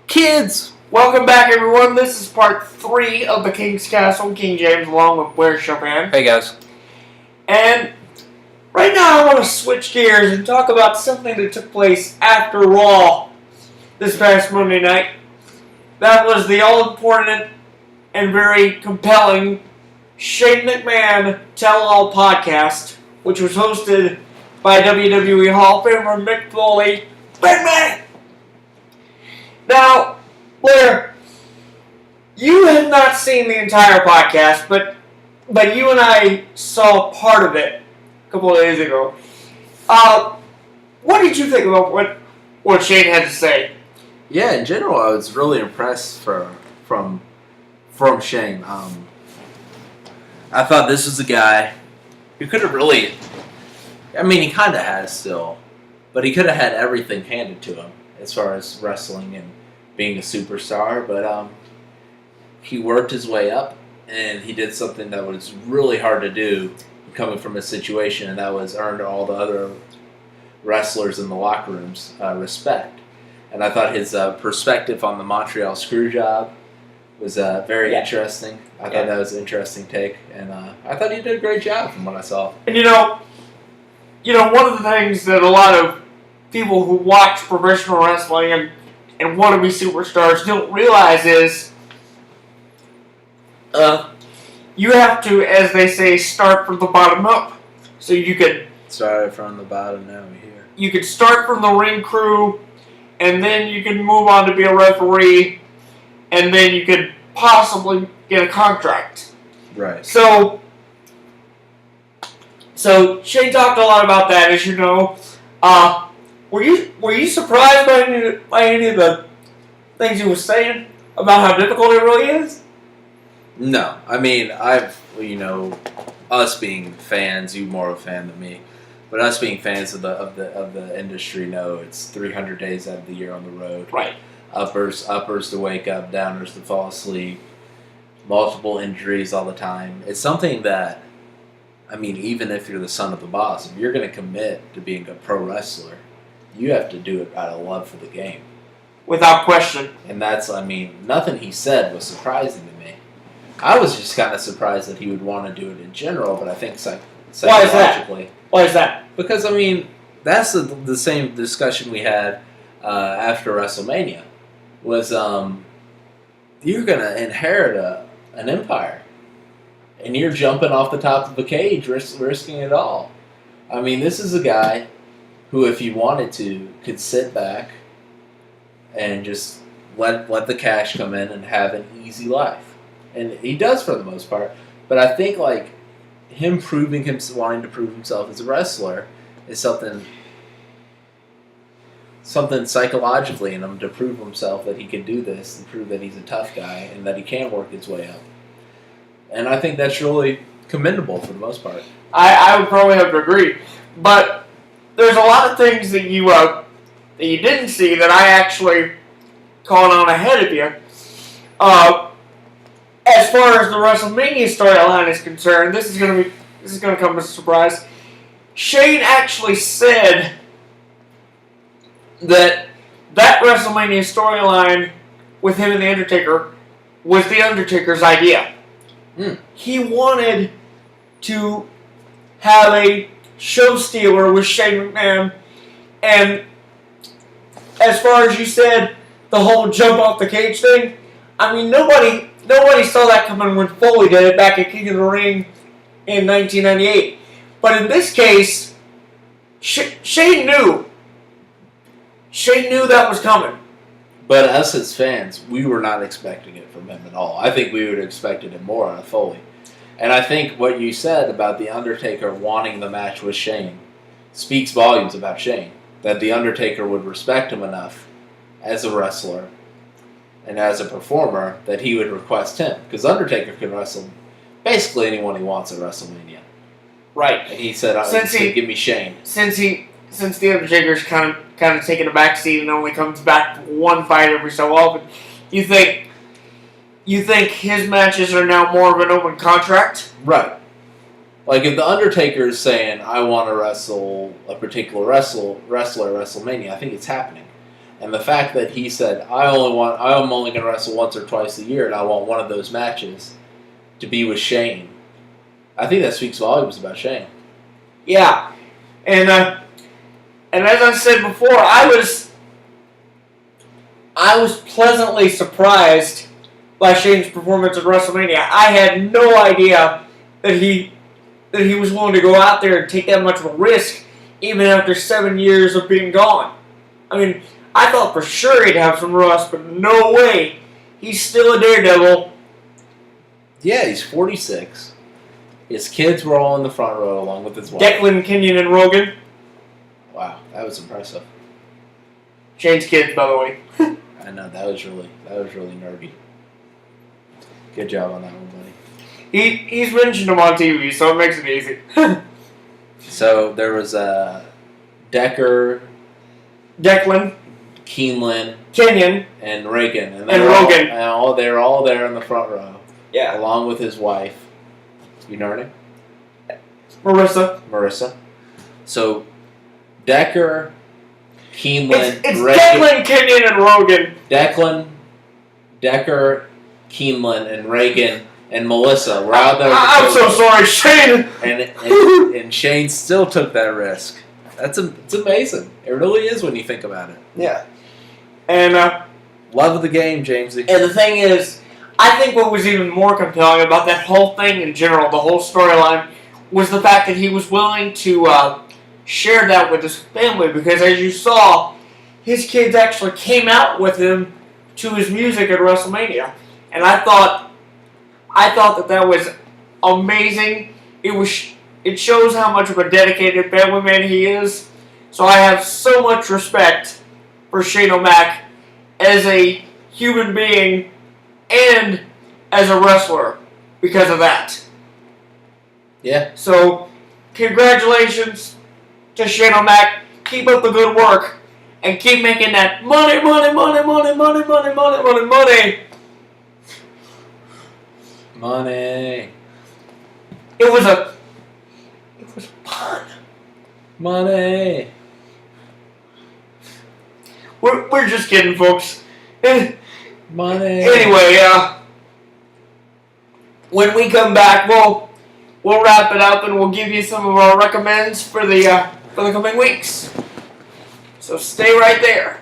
Kids, welcome back, everyone. This is part 3 of the King's Castle, King James, along with Blair Chopin. Hey, guys. And right now I want to switch gears and talk about something that took place after Raw this past Monday night. That was the all-important and very compelling Shane McMahon Tell-All podcast, which was hosted by WWE Hall of Famer Mick Foley. McMahon! Now, Blair, you have not seen the entire podcast, but you and I saw part of it a couple of days ago. What did you think about what Shane had to say? Yeah, in general, I was really impressed from Shane. I thought this was a guy who could have really, I mean, he kind of has still, but he could have had everything handed to him as far as wrestling and being a superstar, but he worked his way up, and he did something that was really hard to do coming from a situation, and that was earned all the other wrestlers in the locker rooms respect. And I thought his perspective on the Montreal Screwjob was very interesting. I thought that was an interesting take, and I thought he did a great job from what I saw. And you know, one of the things that a lot of people who watch professional wrestling and want to be superstars don't realize is you have to, as they say, start from the bottom up. So you could started from the bottom, now we're here. You could start from the ring crew, and then you could move on to be a referee, and then you could possibly get a contract. Right. So Shane talked a lot about that, as you know. Were you surprised by any of the things he was saying about how difficult it really is? No, I mean, us being fans, you more of a fan than me, but us being fans of the industry know it's 300 days out of the year on the road. Right. Uppers to wake up, downers to fall asleep, multiple injuries all the time. It's something that, I mean, even if you're the son of the boss, if you're going to commit to being a pro wrestler, you have to do it out of love for the game. Without question. And that's, I mean, nothing he said was surprising to me. I was just kind of surprised that he would want to do it in general, but I think psychologically. Why is that? Because, I mean, that's the same discussion we had after WrestleMania. Was you're going to inherit an empire. And you're jumping off the top of a cage, risking it all. I mean, this is a guy who, if he wanted to, could sit back and just let the cash come in and have an easy life. And he does for the most part. But I think, like, him wanting to prove himself as a wrestler is something psychologically in him to prove himself that he can do this and prove that he's a tough guy and that he can work his way up. And I think that's really commendable for the most part. I would probably have to agree. But there's a lot of things that you didn't see that I actually caught on ahead of you. As far as the WrestleMania storyline is concerned, this is gonna come as a surprise. Shane actually said that WrestleMania storyline with him and The Undertaker was The Undertaker's idea. He wanted to have a show stealer with Shane McMahon, and as far as you said, the whole jump off the cage thing, I mean, nobody saw that coming when Foley did it back at King of the Ring in 1998. But in this case, Shane knew. Shane knew that was coming. But us as fans, we were not expecting it from him at all. I think we would have expected it more out of Foley. And I think what you said about The Undertaker wanting the match with Shane speaks volumes about Shane. That The Undertaker would respect him enough as a wrestler and as a performer that he would request him. Because Undertaker can wrestle basically anyone he wants at WrestleMania. Right. And he said, give me Shane. Since The Undertaker's kind of taking a back seat and only comes back one fight every so often, you think his matches are now more of an open contract? Right. Like, if The Undertaker is saying, I want to wrestle a particular wrestler at WrestleMania, I think it's happening. And the fact that he said, I'm only going to wrestle once or twice a year, and I want one of those matches to be with Shane. I think that speaks volumes about Shane. Yeah, and as I said before, I was pleasantly surprised by Shane's performance at WrestleMania. I had no idea that he was willing to go out there and take that much of a risk, even after 7 years of being gone. I mean, I thought for sure he'd have some rust, but no way. He's still a daredevil. Yeah, he's 46. His kids were all in the front row along with his wife. Declan, Kenyon, and Rogan. Wow, that was impressive. Shane's kids, by the way. I know, that was really nerdy. Good job on that one, buddy. He's mentioned him on TV, so it makes it easy. So there was Decker, Declan, Keeneland, Kenyon, and Reagan, and Rogan. They're all there in the front row. Yeah, along with his wife. You know her name? Marissa. So Decker, Keeneland, it's Reagan, Declan, Kenyon, and Rogan. Decker, Keeneland, and Reagan, and Melissa were out there. I'm so sorry, Shane. And Shane still took that risk. It's amazing. It really is when you think about it. Yeah. And love of the game, Jamesy. And the thing is, I think what was even more compelling about that whole thing in general, the whole storyline, was the fact that he was willing to share that with his family, because as you saw, his kids actually came out with him to his music at WrestleMania. And I thought that was amazing. It shows how much of a dedicated family man he is. So I have so much respect for Shane O'Mac as a human being and as a wrestler because of that. Yeah. So, congratulations to Shane O'Mac. Keep up the good work and keep making that money. Money. It was a pun. Money. We're just kidding, folks. Money. Anyway, when we come back, we'll wrap it up and we'll give you some of our recommends for the coming weeks. So stay right there.